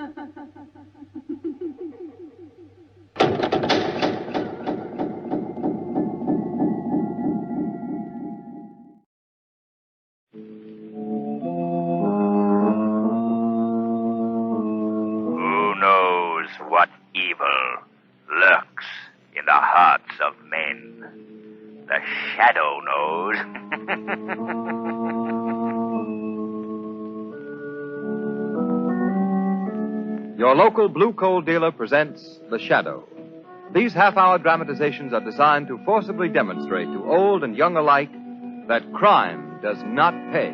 Who knows what evil lurks in the hearts of men? The shadow knows. Your local blue coal dealer presents The Shadow. These half-hour dramatizations are designed to forcibly demonstrate to old and young alike that crime does not pay.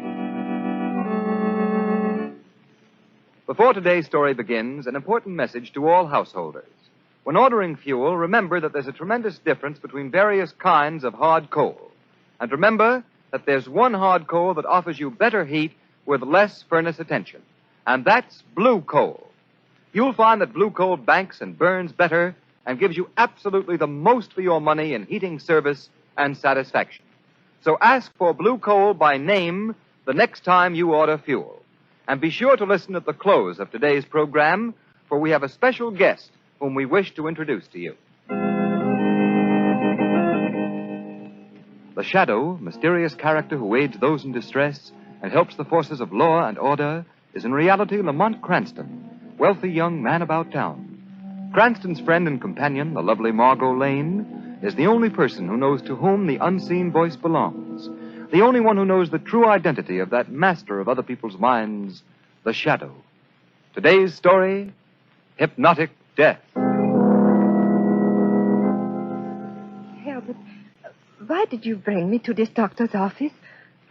Before today's story begins, an important message to all householders. When ordering fuel, remember that there's a tremendous difference between various kinds of hard coal. And remember that there's one hard coal that offers you better heat with less furnace attention. And that's blue coal. You'll find that blue coal banks and burns better and gives you absolutely the most for your money in heating service and satisfaction. So ask for blue coal by name the next time you order fuel. And be sure to listen at the close of today's program, for we have a special guest whom we wish to introduce to you. The Shadow, mysterious character who aids those in distress and helps the forces of law and order, is in reality Lamont Cranston, wealthy young man about town. Cranston's friend and companion, the lovely Margot Lane, is the only person who knows to whom the unseen voice belongs, the only one who knows the true identity of that master of other people's minds, the Shadow. Today's story, Hypnotic Death. Herbert, why did you bring me to this doctor's office?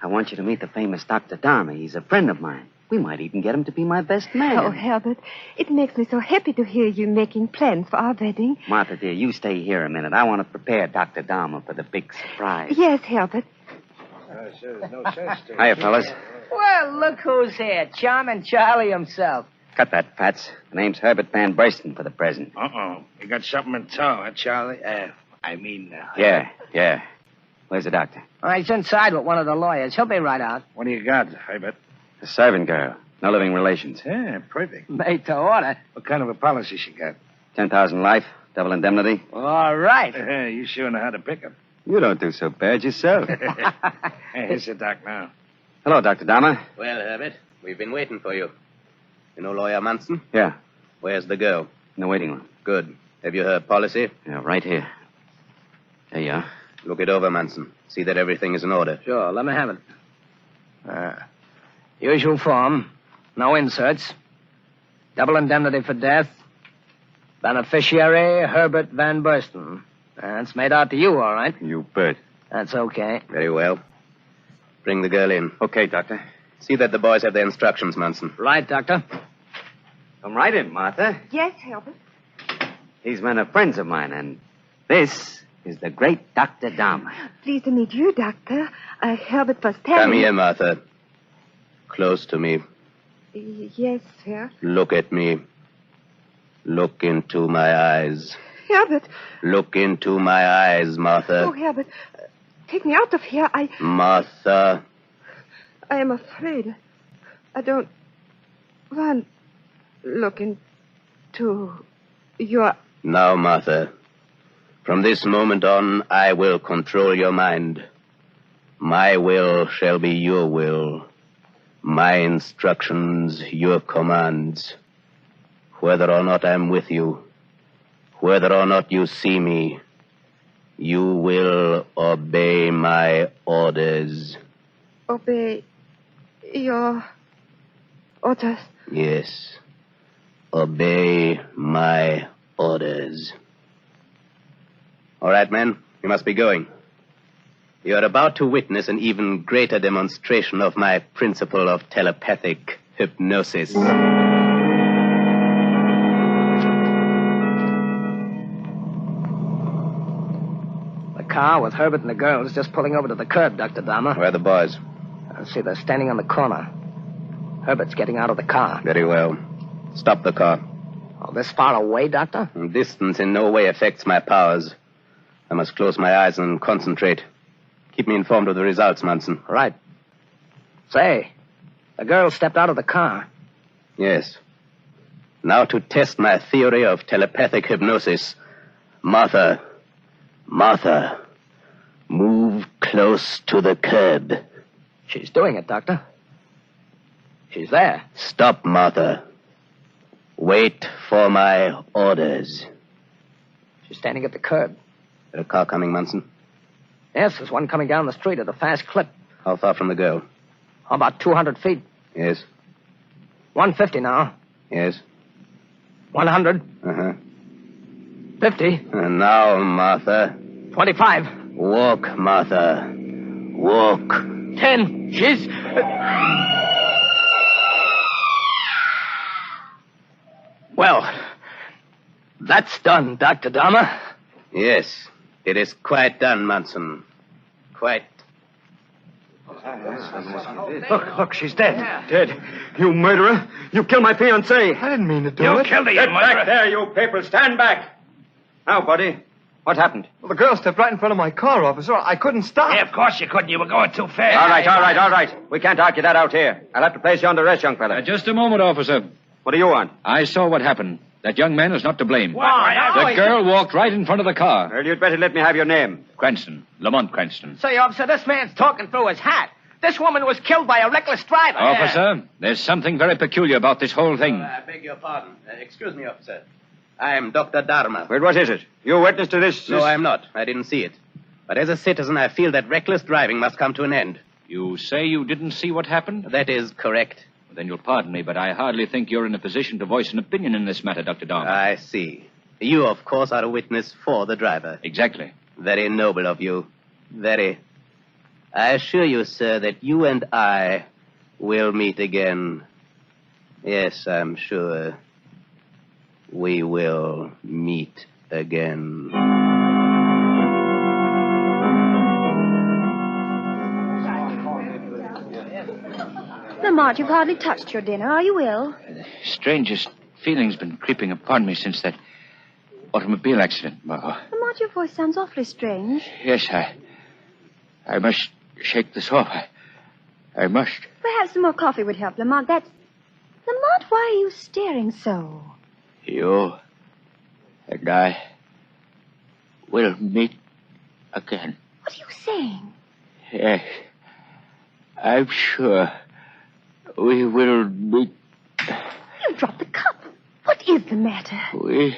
I want you to meet the famous Dr. Dharma. He's a friend of mine. We might even get him to be my best man. Oh, Herbert, it makes me so happy to hear you making plans for our wedding. Martha, dear, you stay here a minute. I want to prepare Dr. Dharma for the big surprise. Yes, Herbert. Hiya, fellas. Well, look who's here. Charming Charlie himself. Cut that, Pats. The name's Herbert Van Burston for the present. Uh-oh. You got something in tow, huh, Charlie? Yeah. Where's the doctor? Oh, he's inside with one of the lawyers. He'll be right out. What do you got, Herbert? The servant girl. No living relations. Yeah, perfect. Made to order. What kind of a policy she got? 10,000 life, double indemnity. All right. You sure know how to pick 'em. You don't do so bad yourself. Hey, here's the doc now. Hello, Dr. Dharma. Well, Herbert, we've been waiting for you. You know Lawyer Munson? Yeah, Where's the girl? in the waiting room. Good. Have you her policy? Yeah, right here. There you are. Look it over, Munson. See that everything is in order. Sure, let me have it. Usual form. No inserts. Double indemnity for death. Beneficiary, Herbert Van Burston. That's made out to you, all right. You bet. That's okay. Very well. Bring the girl in. Okay, Doctor. See that the boys have their instructions, Munson. Right, Doctor. Come right in, Martha. Yes, Herbert. These men are friends of mine, and this is the great Dr. Dharma. Pleased to meet you, Doctor. Herbert was telling... Come here, Martha. Close to me. Yes, sir. Look at me. Look into my eyes. Herbert. Look into my eyes, Martha. Oh, Herbert. Take me out of here. Martha. I am afraid. I don't want look into your... Now, Martha. From this moment on, I will control your mind. My will shall be your will. My instructions, your commands. Whether or not I'm with you, whether or not you see me, you will obey my orders. Obey your orders? Yes. Obey my orders. All right, men, you must be going. You are about to witness an even greater demonstration of my principle of telepathic hypnosis. The car with Herbert and the girl is just pulling over to the curb, Dr. Dharma. Where are the boys? See, they're standing on the corner. Herbert's getting out of the car. Very well. Stop the car. Oh, this far away, Doctor? Distance in no way affects my powers. I must close my eyes and concentrate. Keep me informed of the results, Munson. Right. Say, the girl stepped out of the car. Yes. Now to test my theory of telepathic hypnosis. Martha, move close to the curb. She's doing it, Doctor. She's there. Stop, Martha. Wait for my orders. She's standing at the curb. Is a car coming, Munson? Yes, there's one coming down the street at a fast clip. How far from the girl? About 200 feet. Yes. 150 now. Yes. 100. Uh-huh. 50. And now, Martha. 25. Walk, Martha. Walk. 10. She's... Well, that's done, Dr. Dahmer. Yes, it is quite done, Munson. Quite. Look, she's dead. Dead. You murderer. You killed my fiancée. I didn't mean to do You it. killed her, you murderer. Get back there, you people. Stand back. Now, buddy, what happened? Well, the girl stepped right in front of my car, officer. I couldn't stop. Yeah, of course you couldn't. You were going too fast. All right. We can't argue that out here. I'll have to place you under arrest, young fella. Just a moment, officer. What do you want? I saw what happened. That young man was not to blame. Why? The girl walked right in front of the car. Well, you'd better let me have your name. Cranston. Lamont Cranston. Say, officer, this man's talking through his hat. This woman was killed by a reckless driver. Officer, there's something very peculiar about this whole thing. I beg your pardon. Excuse me, officer. I am Dr. Dharma. Wait, what is it? You witness to this? No, I'm not. I didn't see it. But as a citizen, I feel that reckless driving must come to an end. You say you didn't see what happened? That is correct. Then you'll pardon me, but I hardly think you're in a position to voice an opinion in this matter, Dr. Dahmer. I see. You, of course, are a witness for the driver. Exactly. Very noble of you. Very. I assure you, sir, that you and I will meet again. Yes, I'm sure we will meet again. Lamont, you've hardly touched your dinner. Are you ill? The strangest feeling's been creeping upon me since that automobile accident, Margot. Lamont, your voice sounds awfully strange. Yes, I must shake this off. I must. Perhaps some more coffee would help, Lamont. Lamont, why are you staring so? You and I will meet again. What are you saying? Yes, I'm sure we will meet. You dropped the cup. What is the matter? We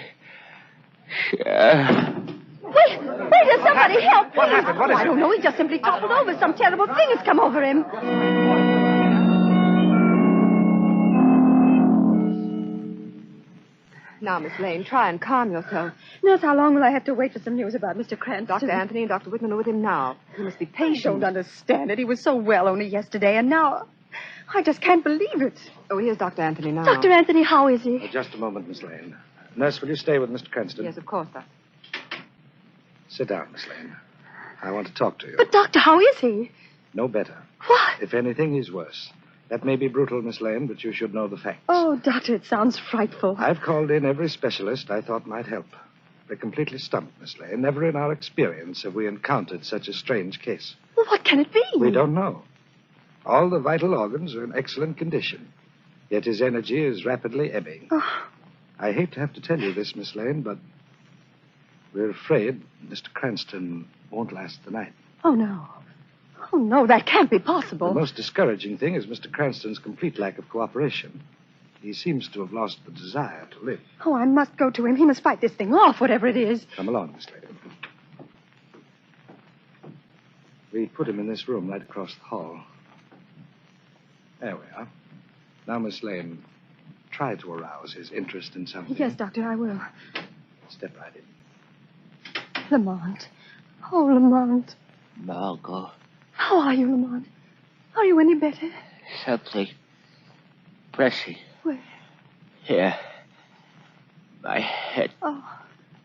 shall. Wait, there's somebody help, please. What happened? What is I don't know. He just simply toppled over. Some terrible thing has come over him. Now, Miss Lane, try and calm yourself. Nurse, how long will I have to wait for some news about Mr. Cranston? Dr. Anthony and Dr. Whitman are with him now. You must be I patient. don't understand it. He was so well only yesterday, and now I just can't believe it. Oh, here's Dr. Anthony now. Dr. Anthony, how is he? Just a moment, Miss Lane. Nurse, will you stay with Mr. Cranston? Yes, of course, Doctor. Sit down, Miss Lane. I want to talk to you. But, Doctor, how is he? No better. What? If anything, he's worse. That may be brutal, Miss Lane, but you should know the facts. Oh, Doctor, it sounds frightful. I've called in every specialist I thought might help. They're completely stumped, Miss Lane. Never in our experience have we encountered such a strange case. Well, what can it be? We don't know. All the vital organs are in excellent condition, yet his energy is rapidly ebbing. Oh. I hate to have to tell you this, Miss Lane, but we're afraid Mr. Cranston won't last the night. Oh, no. Oh, no, that can't be possible. The most discouraging thing is Mr. Cranston's complete lack of cooperation. He seems to have lost the desire to live. Oh, I must go to him. He must fight this thing off, whatever it is. Come along, Miss Lane. We put him in this room right across the hall. There we are. Now, Miss Lane, try to arouse his interest in something. Yes, Doctor, I will. Step right in. Lamont. Oh, Lamont. Margot, How are you, Lamont? Are you any better? something pressing Where? here. My head, Oh,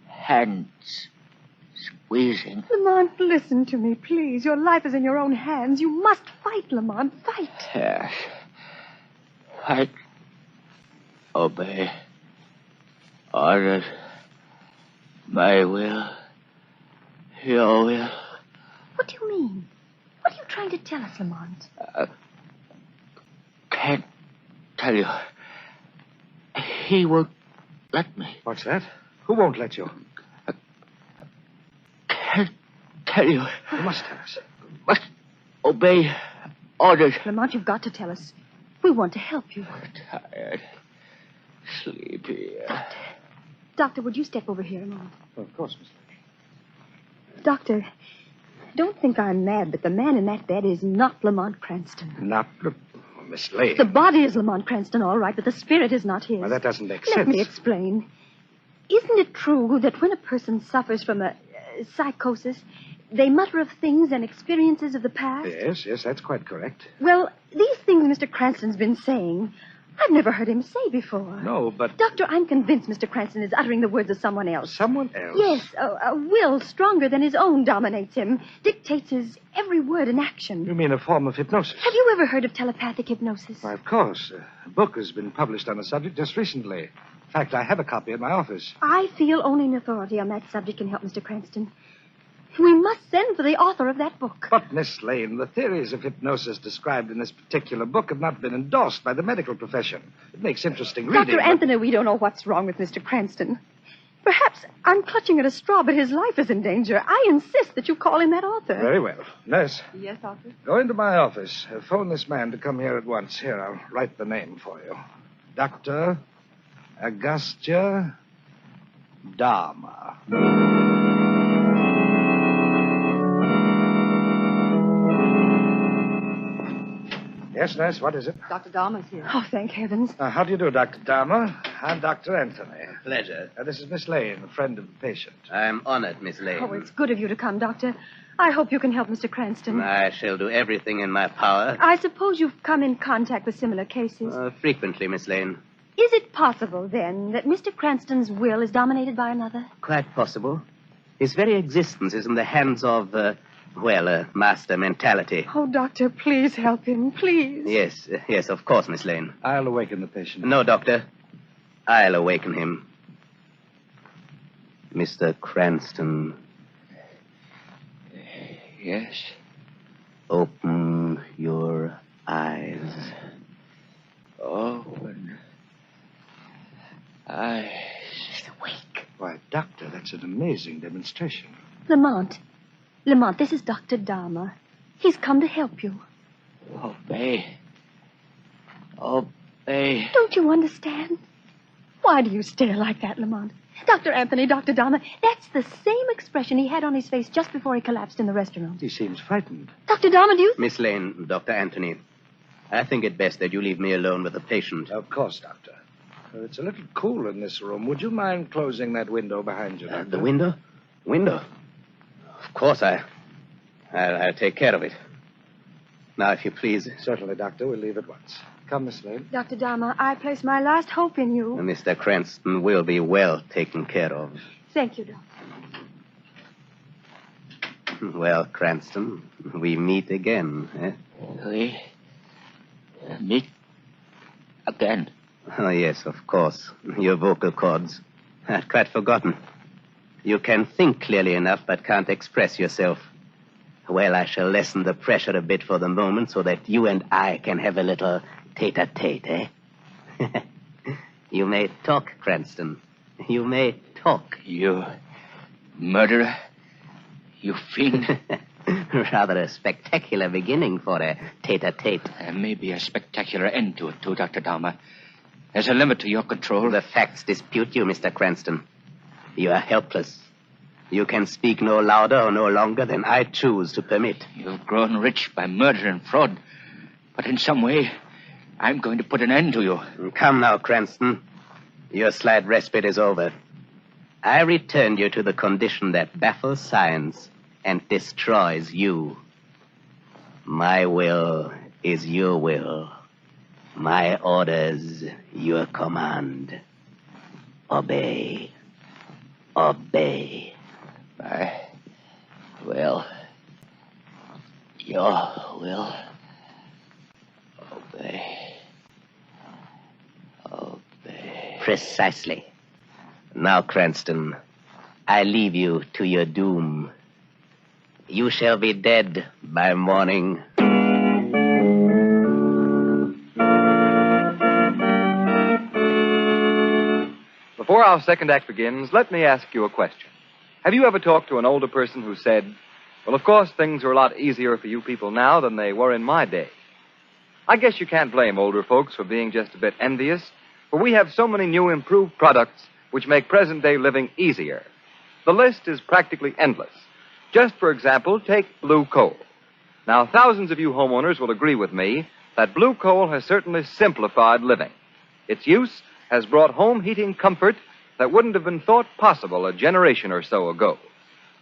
hands squeezing. Lamont, listen to me, please. Your life is in your own hands. You must fight, Lamont. Fight. Yes. Fight. Obey. Orders. My will. Your will. What do you mean? What are you trying to tell us, Lamont? Can't tell you. He will let me. What's that? Who won't let you? Can't tell you. You must tell us. Must obey orders. Lamont, you've got to tell us. We want to help you. Tired. Sleepy. Doctor, would you step over here a moment? Of course, Miss Lane. Doctor, don't think I'm mad, but the man in that bed is not Lamont Cranston. Not Miss Lane. The body is Lamont Cranston, all right, but the spirit is not his. Well, that doesn't make Let sense. me explain. Isn't it true that when a person suffers from a psychosis, they mutter of things and experiences of the past? Yes, that's quite correct. Well, these things Mr. Cranston's been saying, I've never heard him say before. No, but... Doctor, I'm convinced Mr. Cranston is uttering the words of someone else. Someone else? Yes, a will stronger than his own dominates him, dictates his every word and action. You mean a form of hypnosis? Have you ever heard of telepathic hypnosis? Why, of course. A book has been published on the subject just recently. In fact, I have a copy in my office. I feel only an authority on that subject can help Mr. Cranston. We must send for the author of that book. But, Miss Lane, the theories of hypnosis described in this particular book have not been endorsed by the medical profession. It makes interesting reading. Dr. Anthony, we don't know what's wrong with Mr. Cranston. Perhaps I'm clutching at a straw, but his life is in danger. I insist that you call in that author. Very well. Nurse, Yes, Doctor? go into my office. Phone this man to come here at once. Here, I'll write the name for you. Dr. Agastya Dharma. Yes, nurse, what is it? Dr. Dharma's here. Oh, thank heavens. How do you do, Dr. Dharma? I'm Dr. Anthony. Pleasure. This is Miss Lane, a friend of the patient. I'm honored, Miss Lane. Oh, it's good of you to come, Doctor. I hope you can help Mr. Cranston. I shall do everything in my power. I suppose you've come in contact with similar cases. Frequently, Miss Lane. Is it possible, then, that Mr. Cranston's will is dominated by another? Quite possible. His very existence is in the hands of, a master mentality. Oh, Doctor, please help him, please. Yes, of course, Miss Lane. I'll awaken the patient. No, Doctor. I'll awaken him. Mr. Cranston. Yes? Open your eyes. Open eyes. He's awake. Why, Doctor, that's an amazing demonstration. Lamont, this is Dr. Dharma. He's come to help you. Obey. Obey. Don't you understand? Why do you stare like that, Lamont? Dr. Anthony, Dr. Dharma, that's the same expression he had on his face just before he collapsed in the restaurant. He seems frightened. Dr. Dharma, do you... Miss Lane, Dr. Anthony, I think it best that you leave me alone with the patient. Of course, Doctor. It's a little cool in this room. Would you mind closing that window behind you, Doctor? The window? Window? Of course, I'll take care of it. Now, if you please. Certainly, Doctor. We'll leave at once. Come, Miss Lane. Dr. Dharma, I place my last hope in you. Mr. Cranston will be well taken care of. Thank you, Doctor. Well, Cranston, we meet again, eh? We meet again. Oh, yes, of course. Your vocal cords. I'd quite forgotten. You can think clearly enough, but can't express yourself. Well, I shall lessen the pressure a bit for the moment so that you and I can have a little tete-a-tete, eh? You may talk, Cranston. You may talk. You murderer? You fiend? Rather a spectacular beginning for a tete-a-tete. There may be a spectacular end to it, too, Dr. Dharma. There's a limit to your control. The facts dispute you, Mr. Cranston. You are helpless. You can speak no louder or no longer than I choose to permit. You've grown rich by murder and fraud. But in some way, I'm going to put an end to you. Come now, Cranston. Your slight respite is over. I returned you to the condition that baffles science and destroys you. My will is your will. My orders, your command. Obey. Obey. My will. Your will. Obey. Obey. Precisely. Now, Cranston, I leave you to your doom. You shall be dead by morning. Before Before our second act begins, let me ask you a question. Have you ever talked to an older person who said, well, of course, things are a lot easier for you people now than they were in my day? I guess you can't blame older folks for being just a bit envious, for we have so many new improved products which make present-day living easier. The list is practically endless. Just for example, take blue coal. Now, thousands of you homeowners will agree with me that blue coal has certainly simplified living. Its use has brought home heating comfort that wouldn't have been thought possible a generation or so ago.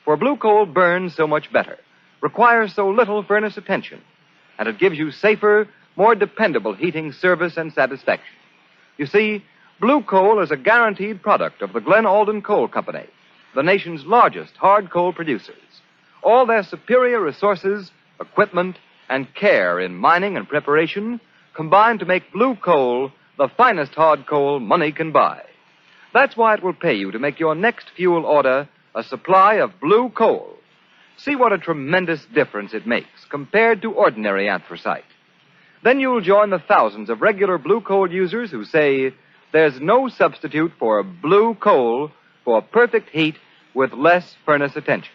For blue coal burns so much better, requires so little furnace attention, and it gives you safer, more dependable heating service and satisfaction. You see, blue coal is a guaranteed product of the Glen Alden Coal Company, the nation's largest hard coal producers. All their superior resources, equipment, and care in mining and preparation combine to make blue coal the finest hard coal money can buy. That's why it will pay you to make your next fuel order a supply of blue coal. See what a tremendous difference it makes compared to ordinary anthracite. Then you'll join the thousands of regular blue coal users who say there's no substitute for blue coal for perfect heat with less furnace attention.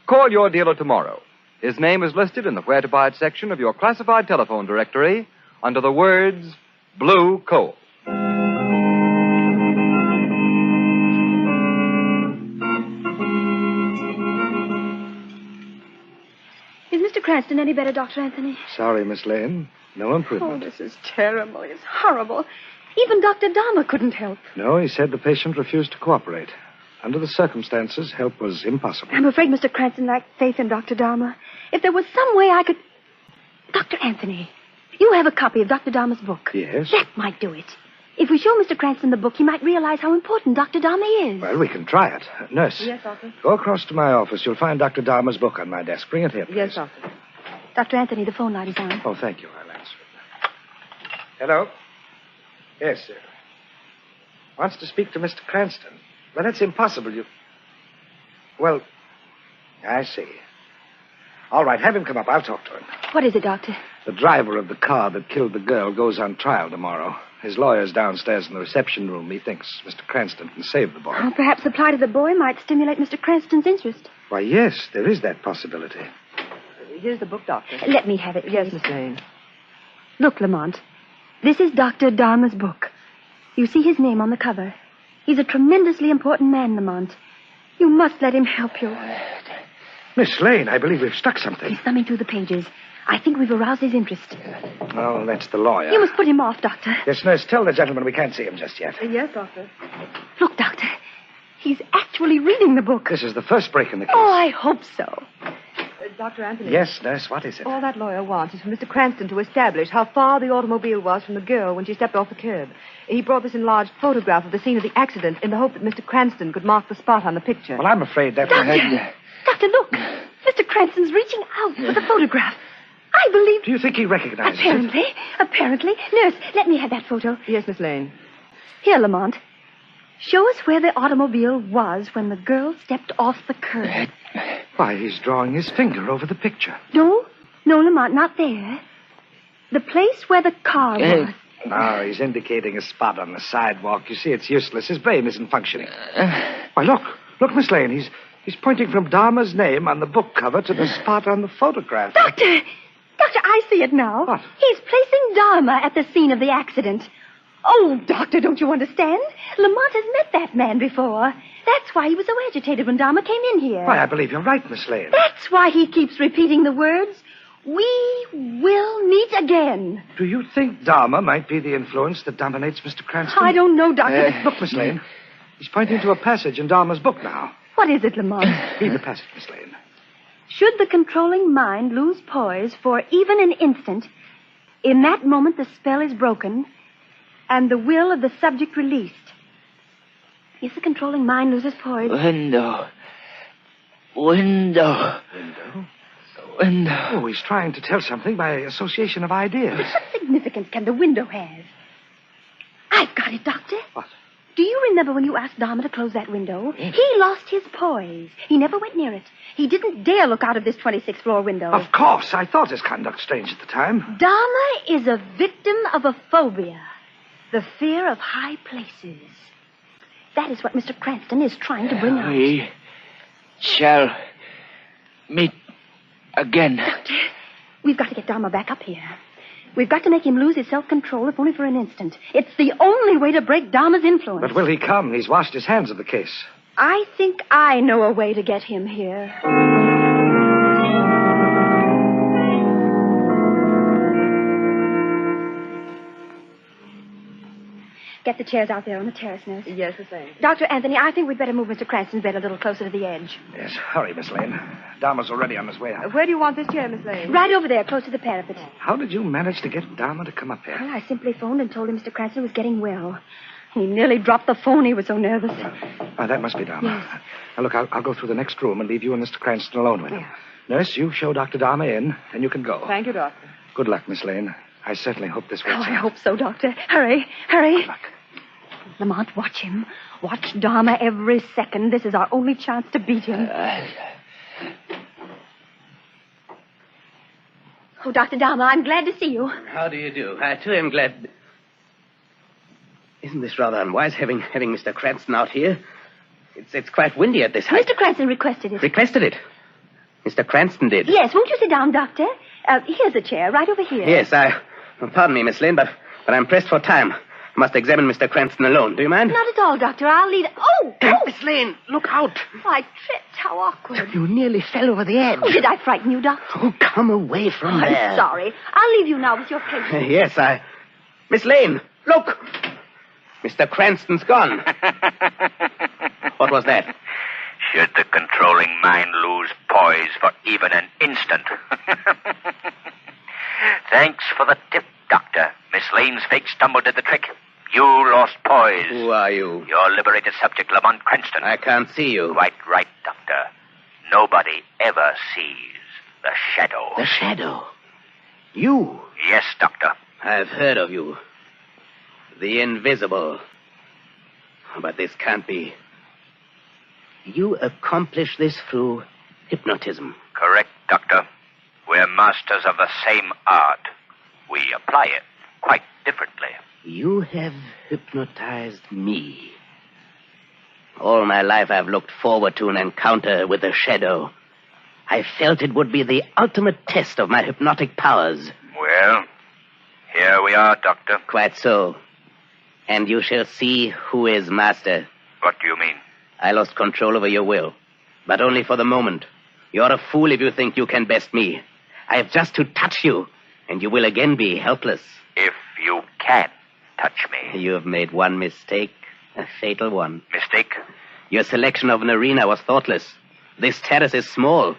Call your dealer tomorrow. His name is listed in the Where to Buy It section of your classified telephone directory under the words Blue Coal. Is Mr. Cranston any better, Dr. Anthony? Sorry, Miss Lane. No Oh, improvement. this is terrible. It's horrible. Even Dr. Dahmer couldn't help. No, he said the patient refused to cooperate. Under the circumstances, help was impossible. I'm afraid Mr. Cranston lacked faith in Dr. Dahmer. If there was some way I could... Dr. Anthony, you have a copy of Dr. Dahmer's book. Yes? That might do it. If we show Mr. Cranston the book, he might realize how important Dr. Dahmer is. Well, we can try it. Nurse. Yes, Doctor. Go across to my office. You'll find Dr. Dahmer's book on my desk. Bring it here, please. Yes, Doctor. Dr. Anthony, the phone light is on. Oh, thank you. I'll answer it. Hello? Yes, sir. Wants to speak to Mr. Cranston. Well, that's impossible. Well, I see. All right, have him come up. I'll talk to him. What is it, Doctor? The driver of the car that killed the girl goes on trial tomorrow. His lawyer's downstairs in the reception room. He thinks Mr. Cranston can save the boy. Oh, perhaps the plight of the boy might stimulate Mr. Cranston's interest. Why, yes, there is that possibility. Here's the book, Doctor. Let me have it, please. Yes, Miss Lane. Look, Lamont. This is Dr. Dahmer's book. You see his name on the cover. He's a tremendously important man, Lamont. You must let him help you. Miss Lane, I believe we've stuck something. He's thumbing through the pages. I think we've aroused his interest. Oh, that's the lawyer. You must put him off, Doctor. Yes, nurse, tell the gentleman we can't see him just yet. Yes, Doctor. Look, Doctor. He's actually reading the book. This is the first break in the case. Oh, I hope so. Dr. Anthony. Yes, nurse, what is it? All that lawyer wants is for Mr. Cranston to establish how far the automobile was from the girl when she stepped off the curb. He brought this enlarged photograph of the scene of the accident in the hope that Mr. Cranston could mark the spot on the picture. Well, I'm afraid that... Doctor, look. Mr. Cranston's reaching out for the photograph. I believe... Do you think he recognizes it? Apparently. Nurse, let me have that photo. Yes, Miss Lane. Here, Lamont. Show us where the automobile was when the girl stepped off the curb. Why, he's drawing his finger over the picture. No, Lamont, not there. The place where the car was. No, he's indicating a spot on the sidewalk. You see, it's useless. His brain isn't functioning. Why, look, Miss Lane. He's pointing from Dahmer's name on the book cover to the spot on the photograph. Doctor, I see it now. What? He's placing Dahmer at the scene of the accident. Oh, Doctor, don't you understand? Lamont has met that man before. That's why he was so agitated when Dahmer came in here. Why, I believe you're right, Miss Lane. That's why he keeps repeating the words, "We will meet again." Do you think Dahmer might be the influence that dominates Mr. Cranston? I don't know, Doctor. Look, Miss Lane. He's pointing to a passage in Dahmer's book now. What is it, Lamont? Read the passage, Miss Lane. Should the controlling mind lose poise for even an instant, in that moment the spell is broken and the will of the subject released. If the controlling mind loses poise... Window. Oh, he's trying to tell something by association of ideas. What significance can the window have? I've got it, Doctor. What? Do you remember when you asked Dahmer to close that window? He lost his poise. He never went near it. He didn't dare look out of this 26th floor window. Of course. I thought his conduct strange at the time. Dahmer is a victim of a phobia. The fear of high places. That is what Mr. Cranston is trying to bring out. We shall meet again. Doctor, we've got to get Dharma back up here. We've got to make him lose his self-control, if only for an instant. It's the only way to break Dharma's influence. But will he come? He's washed his hands of the case. I think I know a way to get him here. Get the chairs out there on the terrace, nurse. Yes, Miss Lane. Dr. Anthony, I think we'd better move Mr. Cranston's bed a little closer to the edge. Yes, hurry, Miss Lane. Dharma's already on his way up. Where do you want this chair, Miss Lane? Right over there, close to the parapet. How did you manage to get Dharma to come up here? Well, I simply phoned and told him Mr. Cranston was getting well. He nearly dropped the phone. He was so nervous. That must be Dharma. Yes. Now, look, I'll go through the next room and leave you and Mr. Cranston alone with him. Yeah. Nurse, you show Dr. Dharma in, and you can go. Thank you, Doctor. Good luck, Miss Lane. I certainly hope this works Oh, I out. hope so, Doctor. Hurry, hurry. Good luck. Lamont, watch him. Watch Dharma every second. This is our only chance to beat him. Oh, Dr. Dharma, I'm glad to see you. How do you do? I, too, am glad. Isn't this rather unwise, having Mr. Cranston out here? It's quite windy at this height. Mr. Cranston requested it. Requested it? Mr. Cranston did? Yes, won't you sit down, Doctor? Here's a chair, right over here. Yes, pardon me, Miss Lane, but I'm pressed for time. I must examine Mr. Cranston alone. Do you mind? Not at all, Doctor. I'll lead... Oh! Miss Lane, look out. I tripped. How awkward. You nearly fell over the edge. Oh, did I frighten you, Doctor? Oh, come away from there. I'm sorry. I'll leave you now with your patient. Yes, Miss Lane, look! Mr. Cranston's gone. What was that? Should the controlling mind lose poise for even an instant? Thanks for the tip, Doctor. Miss Lane's fake stumbled at the trick. You lost poise. Who are you? Your liberated subject, Lamont Cranston. I can't see you. Quite right, Doctor. Nobody ever sees the shadow. The shadow? You? Yes, Doctor. I've heard of you. The invisible. But this can't be. You accomplish this through hypnotism. Correct, Doctor. We're masters of the same art. We apply it quite differently. You have hypnotized me. All my life I've looked forward to an encounter with the shadow. I felt it would be the ultimate test of my hypnotic powers. Well, here we are, Doctor. Quite so. And you shall see who is master. What do you mean? I lost control over your will, but only for the moment. You're a fool if you think you can best me. I have just to touch you, and you will again be helpless. If you can touch me. You have made one mistake, a fatal one. Mistake? Your selection of an arena was thoughtless. This terrace is small.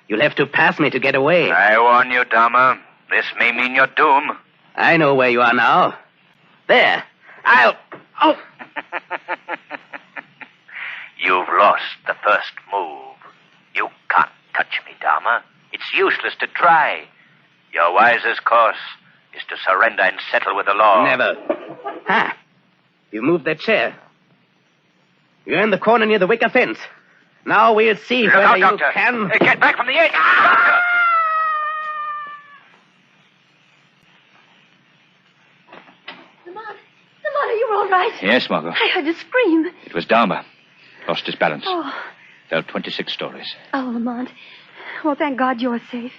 You'll have to pass me to get away. I warn you, Dharma. This may mean your doom. I know where you are now. There. Oh! You've lost the first move. You can't touch me, Dharma. It's useless to try. Your wisest course is to surrender and settle with the law. Never. Ha! You moved that chair. You're in the corner near the wicker fence. Now we'll see Look whether out, you Doctor. can... Get back from the edge. Doctor! Lamont, are you all right? Yes, Margot. I heard a scream. It was Dharma. Lost his balance. Oh. Fell 26 stories. Oh, Lamont. Well, thank God you're safe.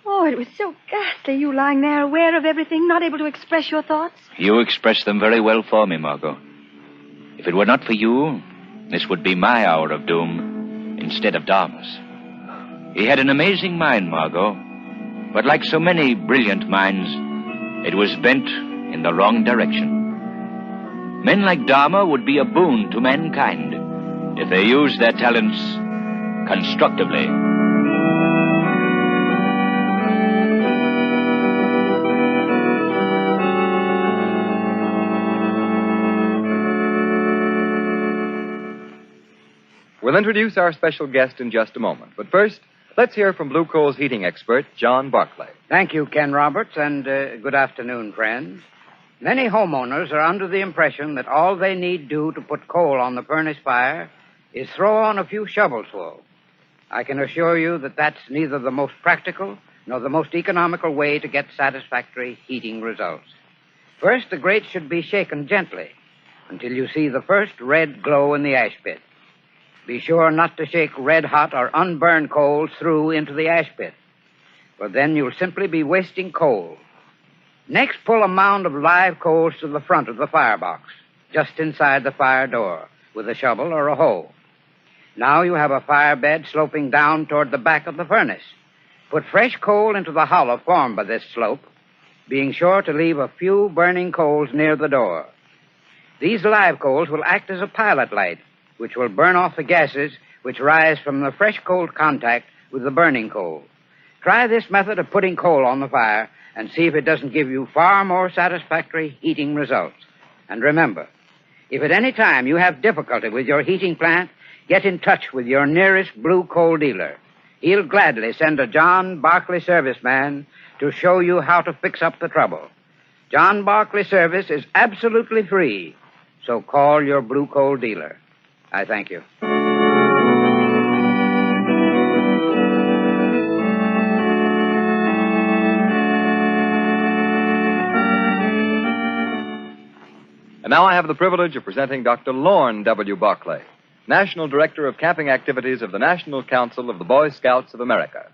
Oh, it was so ghastly, you lying there, aware of everything, not able to express your thoughts. You expressed them very well for me, Margot. If it were not for you, this would be my hour of doom instead of Dharma's. He had an amazing mind, Margot. But like so many brilliant minds, it was bent in the wrong direction. Men like Dharma would be a boon to mankind if they used their talents constructively. We'll introduce our special guest in just a moment. But first, let's hear from Blue Coal's heating expert, John Barclay. Thank you, Ken Roberts, and good afternoon, friends. Many homeowners are under the impression that all they need do to put coal on the furnace fire is throw on a few shovels full. I can assure you that that's neither the most practical nor the most economical way to get satisfactory heating results. First, the grate should be shaken gently. until you see the first red glow in the ash pit. Be sure not to shake red-hot or unburned coals through into the ash pit, for then you'll simply be wasting coal. Next, pull a mound of live coals to the front of the firebox, just inside the fire door, with a shovel or a hoe. Now you have a fire bed sloping down toward the back of the furnace. Put fresh coal into the hollow formed by this slope, being sure to leave a few burning coals near the door. These live coals will act as a pilot light, which will burn off the gases which rise from the fresh coal contact with the burning coal. Try this method of putting coal on the fire and see if it doesn't give you far more satisfactory heating results. And remember, if at any time you have difficulty with your heating plant, get in touch with your nearest blue coal dealer. He'll gladly send a John Barclay serviceman to show you how to fix up the trouble. John Barclay service is absolutely free, so call your blue coal dealer. I thank you. And now I have the privilege of presenting Dr. Lorne W. Barclay, National Director of Camping Activities of the National Council of the Boy Scouts of America.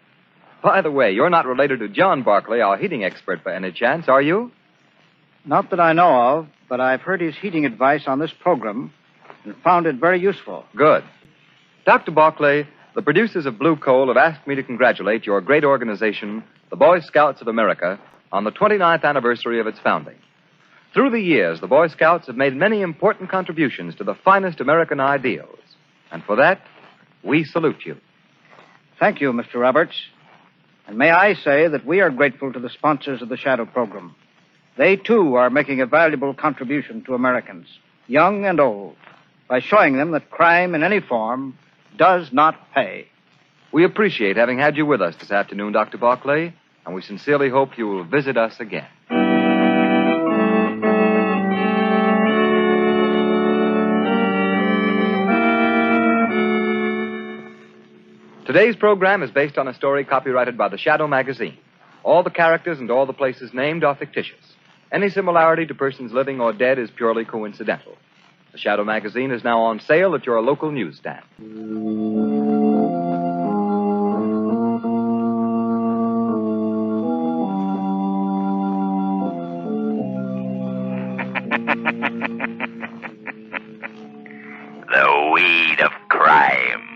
By the way, you're not related to John Barclay, our heating expert, by any chance, are you? Not that I know of, but I've heard his heating advice on this program and found it very useful. Good. Dr. Barclay, the producers of Blue Coal have asked me to congratulate your great organization, the Boy Scouts of America, on the 29th anniversary of its founding. Through the years, the Boy Scouts have made many important contributions to the finest American ideals. And for that, we salute you. Thank you, Mr. Roberts. And may I say that we are grateful to the sponsors of the Shadow Program. They, too, are making a valuable contribution to Americans, young and old, by showing them that crime in any form does not pay. We appreciate having had you with us this afternoon, Dr. Barclay, and we sincerely hope you will visit us again. Today's program is based on a story copyrighted by the Shadow magazine. All the characters and all the places named are fictitious. Any similarity to persons living or dead is purely coincidental. The Shadow magazine is now on sale at your local newsstand. The weed of crime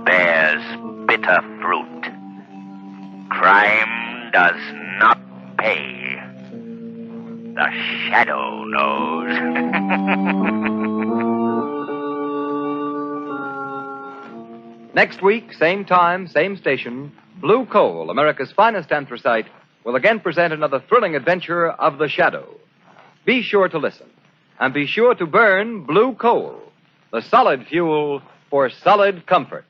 bears bitter fruit. Crime does not pay. The Shadow knows. Next week, same time, same station, Blue Coal, America's finest anthracite, will again present another thrilling adventure of the Shadow. Be sure to listen, and be sure to burn Blue Coal, the solid fuel for solid comfort.